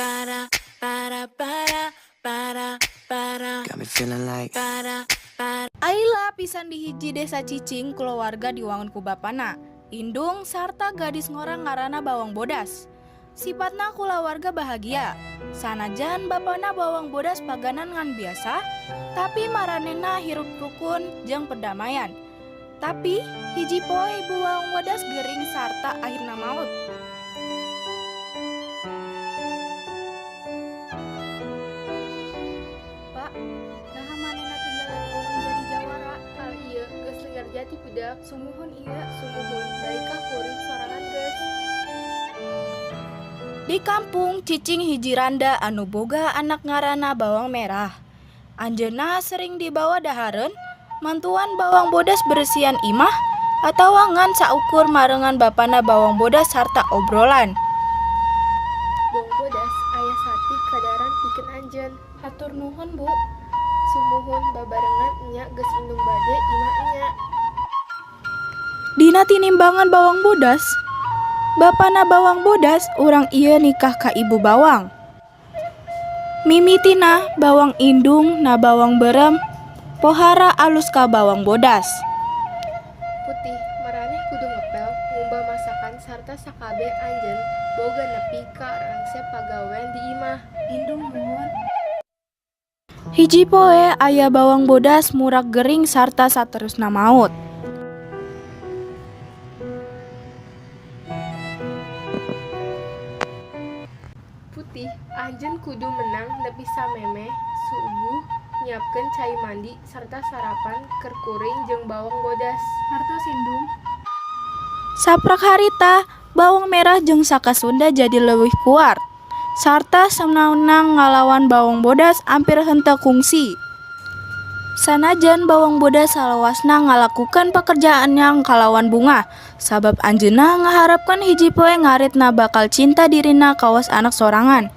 para, Got me feeling like Aila pisan dihiji desa cicing keluarga di wangun ku bapana, indung sarta gadis ngorang ngaranna bawang bodas. Sifatna kulawarga bahagia, sanajan bapana bawang bodas paganan ngan biasa, tapi maranena hirup rukun jeung perdamaian. Tapi hiji poe ibu bawang bodas gering sarta akhirna maut. Pak, nah manehna tinggalan orang jadi jawara. Hal ieu geus linggar jati budak. Sumuhun ieu. Sumuhun baik ka kuring sorangan geus. Di kampung cicing hiji randa anu boga anak ngaranna bawang merah. Anjeunna sering dibawa dahareun mantuan bawang bodas beresian imah atau ngan saukur marengan bapana bawang bodas sarta obrolan. Bawang bodas aya sati kadaran pikeun anjeun. Hatur nuhun, Bu. Sumuhun babarengan nya geus indung bade imah nya. Dina tinimbangan bawang bodas, bapana bawang bodas urang ieu nikah ka ibu bawang. Mimitina bawang indung na bawang berem, pohara alus ka bawang bodas. Putih maraneh kudu ngepel ngumbah masakan sarta sakabe anjeun boga nepi ka rangse pagawean di imah. Indung nuhun. Hiji poe aya bawang bodas murak gering sarta saterusna maut. Putih anjeun kudu menang nepi samemeh subuh nyiapkeun cai mandi sarta sarapan keur kuring jeung bawang bodas. Hartos indung. Saprak harita bawang merah jeung saka Sunda jadi leuwih kuat. Sarta semenang ngalawan bawang bodas hampir henteu kungsi. Sanajan bawang bodas salawasna ngalakukan pekerjaannya kalawan bunga, sabab anjeunna ngaharapkan hiji poe ngaritna bakal cinta dirina kawas anak sorangan.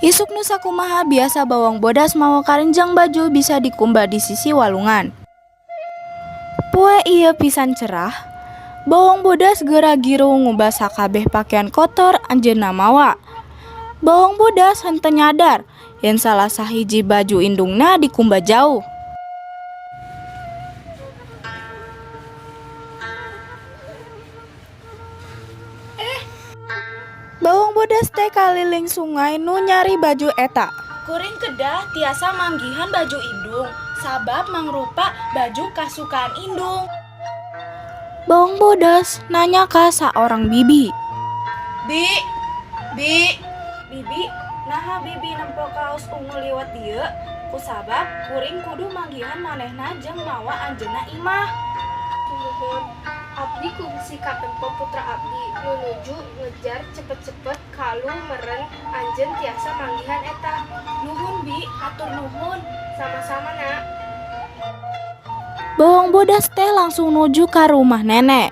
Isuk nu sakumaha biasa bawang bodas mawa karenjang baju bisa dikumbah di sisi walungan. Poe ieu pisan cerah, bawang bodas geura giru ngubah sakabeh pakaian kotor anjeunna mawa. Bawang bodas henteu nyadar yen salah sahiji baju indungna dikumbah jauh. Bawang bodas teh kaliling sungai nu nyari baju eta. Kuring kedah tiasa manggihan baju indung, sabab mangrupa baju kasukaan indung. Bawang bodas nanya ka saorang bibi. Bibi, naha bibi nempo kaos ungu liwat dieu? Kusabab kuring kudu manggihan manehna jeung mawa anjeunna imah. Sumuhun abdi kungsi katempo putra abdi nunuju ngejar cepet-cepet kalu meren anjeun tiasa manggihan eta. Nuhun bi, hatur nuhun. Sama-sama nak. Bawang bodas teh langsung nuju ka rumah nenek.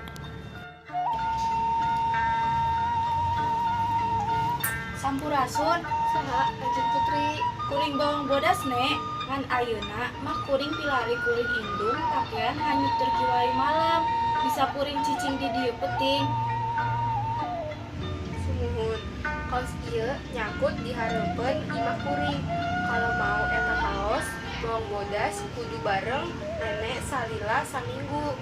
Sampurasun, Saha anjeun putri. kuring bawang bodas nek, ngan ayeuna mah kuring pilari kuring indung pakaian hanyut terkiwai malam, bisa kuring cicing di dieu peuting. Sumuhun kaos ieu nyangkut di hareupeun imah kuring. Kalau mau eta kaos bawang bodas kudu bareng nenek salila saminggu.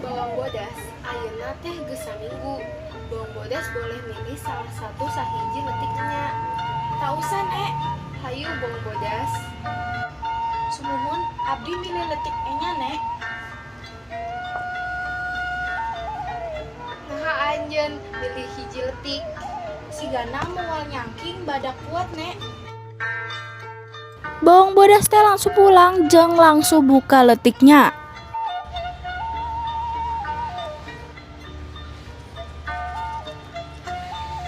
Bawang bodas ayeuna teh geus saminggu. Bawang bodas boleh milih salah satu sahiji letiknya. Tausan nek, Hayu bawang bodas. sumuhun abdi milih letik enya nek. Naha anjeun milih hiji letik. Sigana moal nyangking badak kuat nek. Bawang bodas teh langsung pulang jeung langsung buka letiknya.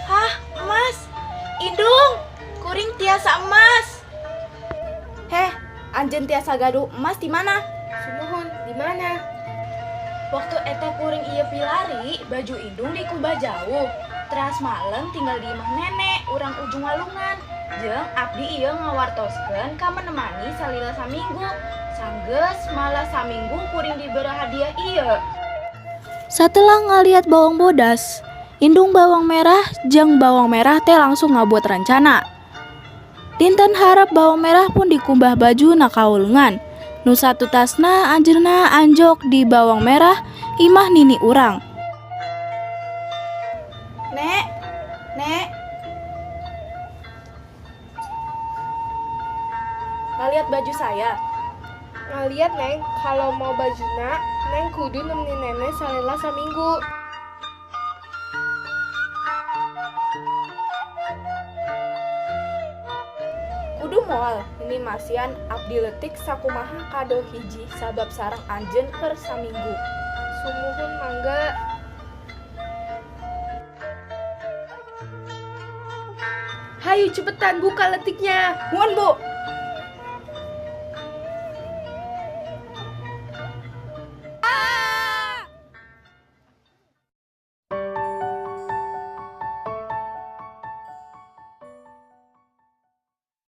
Hah, emas? Indung, kuring tiasa emas. Heh, anjeun tiasa gaduh emas di mana? Sumuhun di mana? Waktu eta kuring ieu pilari, baju indung dikubah jauh. Teras malam tinggal di imah nenek, urang ujung walungan. Jeung abdi ieu ngawartoskeun ka menemani salila saminggu. Sanggeus malah saminggu kuring diberi hadiah ieu. Setelah ngaliat bawang bodas, indung bawang merah jeung bawang merah teh langsung ngabuat rencana. Dinten harap bawang merah pun dikumbah baju nakaulungan. Nu satu tasna anjeunna anjok di bawang merah imah nini urang. Nek, Nek. Ngaliat baju saya. Ngaliat Neng, kalau mau bajuna, Neng kudu nemenin nenek salila saminggu. Kudu moal, ini masian abdi leutik sakumaha kado hiji sabab sareng anjeun keur saminggu. Sumuhun mangga. Hayu cepetan buka letiknya. Muun Bu.